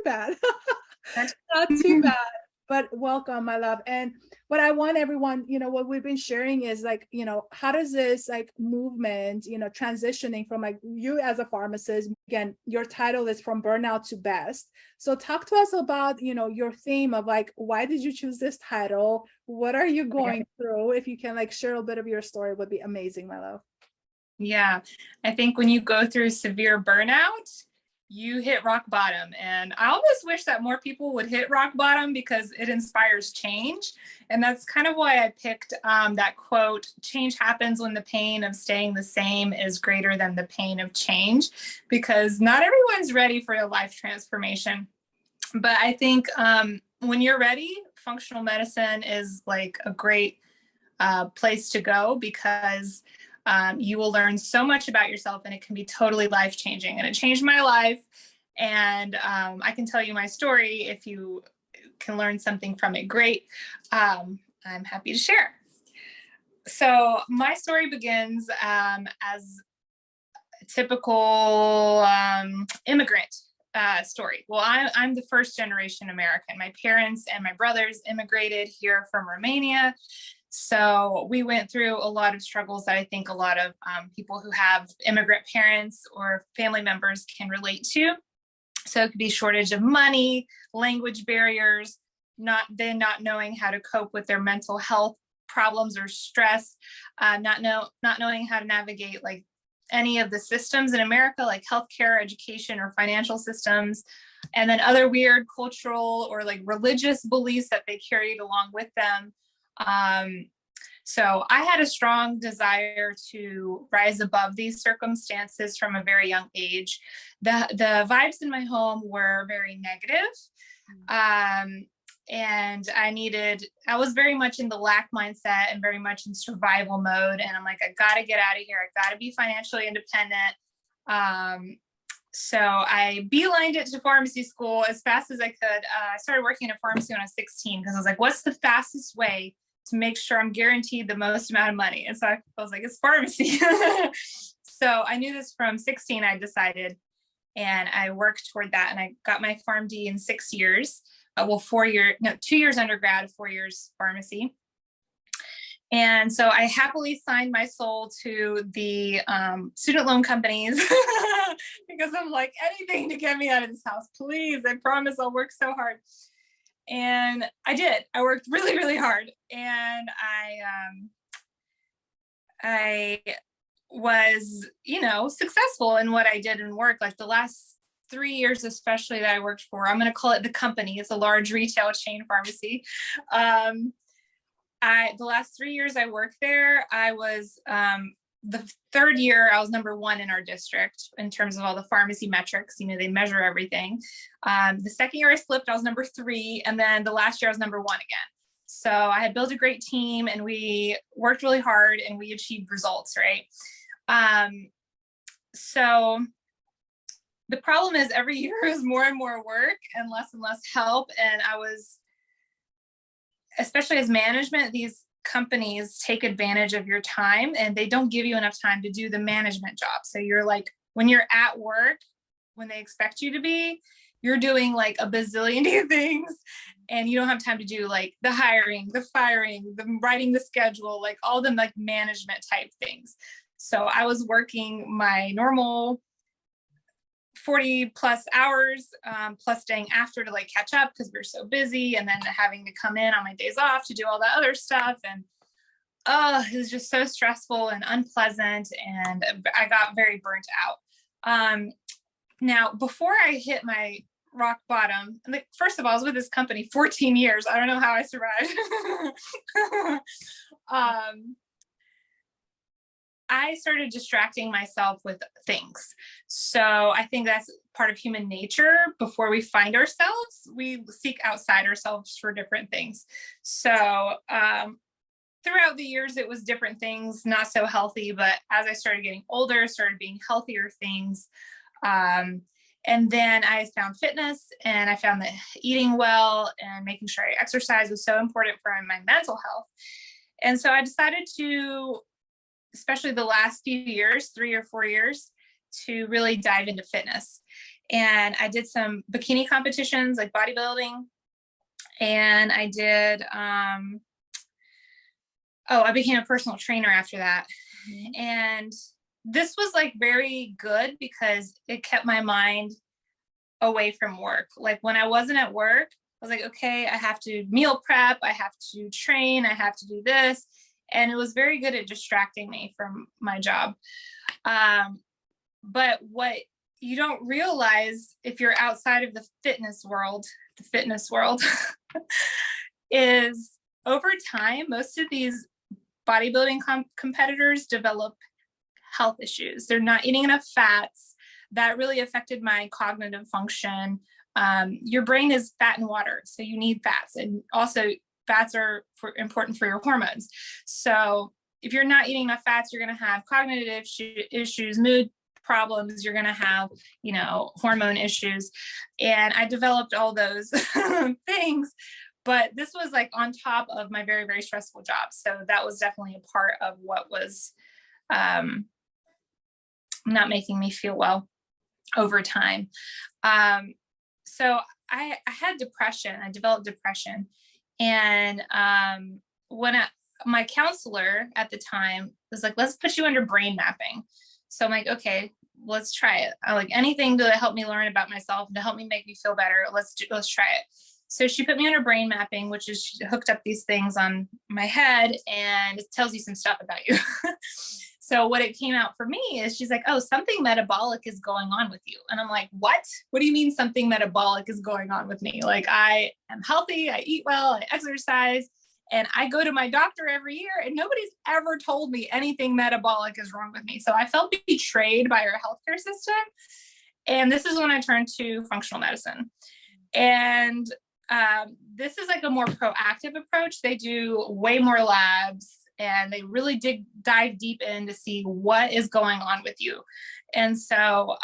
bad. That's Not too bad. But welcome, my love. And what I want everyone, what we've been sharing is like, how does this like movement, transitioning from like you as a pharmacist, again, your title is from burnout to best. So talk to us about, your theme of like, why did you choose this title? What are you going through? If you can like share a bit of your story would be amazing, my love. Yeah, I think when you go through severe burnout, you hit rock bottom. And I almost wish that more people would hit rock bottom because it inspires change. And that's kind of why I picked that quote, change happens when the pain of staying the same is greater than the pain of change, because not everyone's ready for a life transformation. But I think when you're ready, functional medicine is like a great place to go, because you will learn so much about yourself and it can be totally life changing. And it changed my life. And I can tell you my story. If you can learn something from it, great. I'm happy to share. So my story begins as a typical immigrant story. Well, I'm the first generation American. My parents and my brothers immigrated here from Romania. So we went through a lot of struggles that I think a lot of people who have immigrant parents or family members can relate to. So it could be shortage of money, language barriers, not knowing how to cope with their mental health problems or stress, not knowing how to navigate like any of the systems in America, like healthcare, education, or financial systems, and then other weird cultural or like religious beliefs that they carried along with them. So I had a strong desire to rise above these circumstances from a very young age. The vibes in my home were very negative. And I was very much in the lack mindset and very much in survival mode. And I'm like, I got to get out of here. I got to be financially independent. So I beelined it to pharmacy school as fast as I could. I started working in a pharmacy when I was 16 because I was like, what's the fastest way to make sure I'm guaranteed the most amount of money? And so I was like, it's pharmacy. So I knew this from 16, I decided, and I worked toward that. And I got my PharmD in 6 years. 2 years undergrad, 4 years pharmacy. And so I happily signed my soul to the student loan companies because I'm like, anything to get me out of this house, please. I promise I'll work so hard. And I did. I worked really, really hard. And I was, successful in what I did in work. Like the last 3 years, especially, that I worked for, I'm going to call it the company. It's a large retail chain pharmacy. The last 3 years I worked there, I was the third year I was number one in our district in terms of all the pharmacy metrics. They measure everything. The second year I slipped, I was number 3, and then the last year I was number 1 again. So I had built a great team, and we worked really hard, and we achieved results, right? So the problem is every year is more and more work and less help, and I was, especially as management, these companies take advantage of your time and they don't give you enough time to do the management job. So you're like, when you're at work, when they expect you to be, you're doing like a bazillion things, and you don't have time to do like the hiring, the firing, the writing the schedule, like all the like management type things. So I was working my normal 40 plus hours, plus staying after to like catch up because we were so busy, and then having to come in on my days off to do all that other stuff. And it was just so stressful and unpleasant, and I got very burnt out. Now, before I hit my rock bottom, like, first of all, I was with this company 14 years. I don't know how I survived. I started distracting myself with things. So I think that's part of human nature. Before we find ourselves, we seek outside ourselves for different things. So throughout the years, it was different things, not so healthy. But as I started getting older, started being healthier things. And then I found fitness, and I found that eating well and making sure I exercise was so important for my mental health. And so I decided to, especially the last few years, 3 or 4 years, to really dive into fitness. And I did some bikini competitions like bodybuilding. And I did, I became a personal trainer after that. And this was like very good because it kept my mind away from work. Like when I wasn't at work, I was like, okay, I have to meal prep, I have to train, I have to do this. And it was very good at distracting me from my job. But what you don't realize if you're outside of the fitness world is over time, most of these bodybuilding competitors develop health issues. They're not eating enough fats. That really affected my cognitive function. Your brain is fat and water, so you need fats. And also fats are important for your hormones. So if you're not eating enough fats, you're going to have cognitive issues, mood problems, you're going to have, hormone issues. And I developed all those things, but this was like on top of my very, very stressful job. So that was definitely a part of what was not making me feel well over time. So I had depression. I developed depression. And my counselor at the time was like, let's put you under brain mapping. So I'm like, okay, let's try it. I like anything to help me learn about myself, to help me make me feel better. Let's try it. So she put me under brain mapping, which is she hooked up these things on my head and it tells you some stuff about you. So what it came out for me is she's like, oh, something metabolic is going on with you. And I'm like, what? What do you mean something metabolic is going on with me? Like I am healthy, I eat well, I exercise, and I go to my doctor every year and nobody's ever told me anything metabolic is wrong with me. So I felt betrayed by our healthcare system. And this is when I turned to functional medicine. And this is like a more proactive approach. They do way more labs and they really dive deep in to see what is going on with you. And so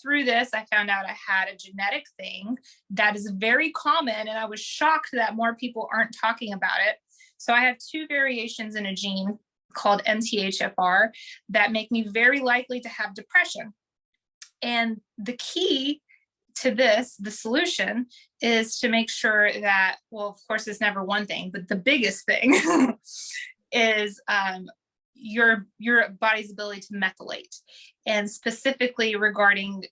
through this, I found out I had a genetic thing that is very common. And I was shocked that more people aren't talking about it. So I have 2 variations in a gene called MTHFR that make me very likely to have depression. And the key to this, the solution, is to make sure that, well, of course, it's never one thing, but the biggest thing is your body's ability to methylate, and specifically regarding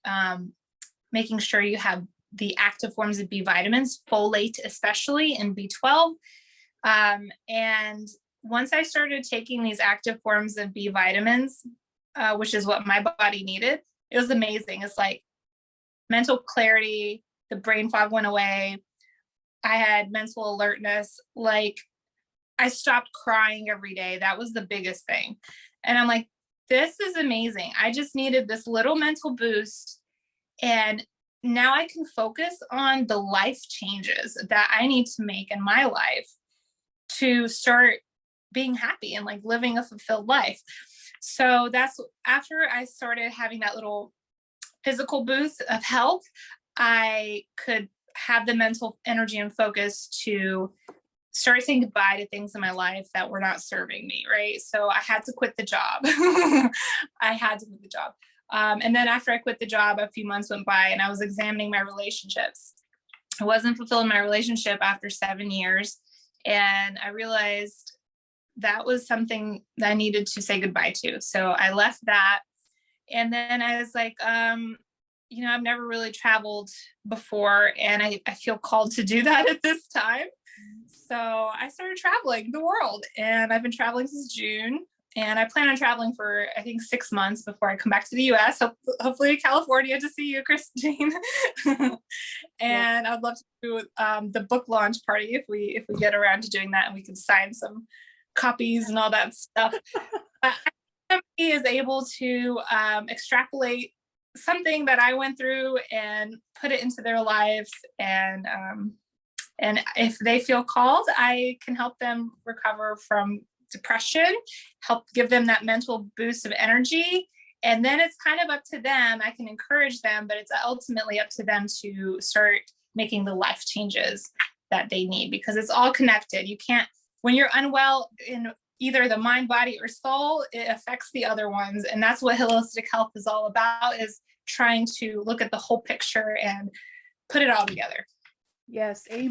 making sure you have the active forms of B vitamins, folate especially, and B12. And once I started taking these active forms of B vitamins, which is what my body needed, it was amazing. It's like mental clarity, the brain fog went away. I had mental alertness. Like I stopped crying every day. That was the biggest thing. And I'm like, this is amazing. I just needed this little mental boost. And now I can focus on the life changes that I need to make in my life to start being happy and like living a fulfilled life. So that's after I started having that little physical boost of health, I could have the mental energy and focus to start saying goodbye to things in my life that were not serving me, right? So I had to quit the job. And then after I quit the job, a few months went by and I was examining my relationships. I wasn't fulfilled in my relationship after 7 years. And I realized that was something that I needed to say goodbye to. So I left that. And then I was like, I've never really traveled before and I feel called to do that at this time. So I started traveling the world and I've been traveling since June and I plan on traveling for, I think, 6 months before I come back to the US, hopefully California to see you, Christine. And I'd love to do the book launch party if we get around to doing that and we can sign some copies and all that stuff. Somebody is able to extrapolate something that I went through and put it into their lives. And if they feel called, I can help them recover from depression, help give them that mental boost of energy. And then it's kind of up to them. I can encourage them, but it's ultimately up to them to start making the life changes that they need because it's all connected. You can't, when you're unwell in either the mind, body, or soul, it affects the other ones. And that's what holistic health is all about, is trying to look at the whole picture and put it all together. Yes, amen.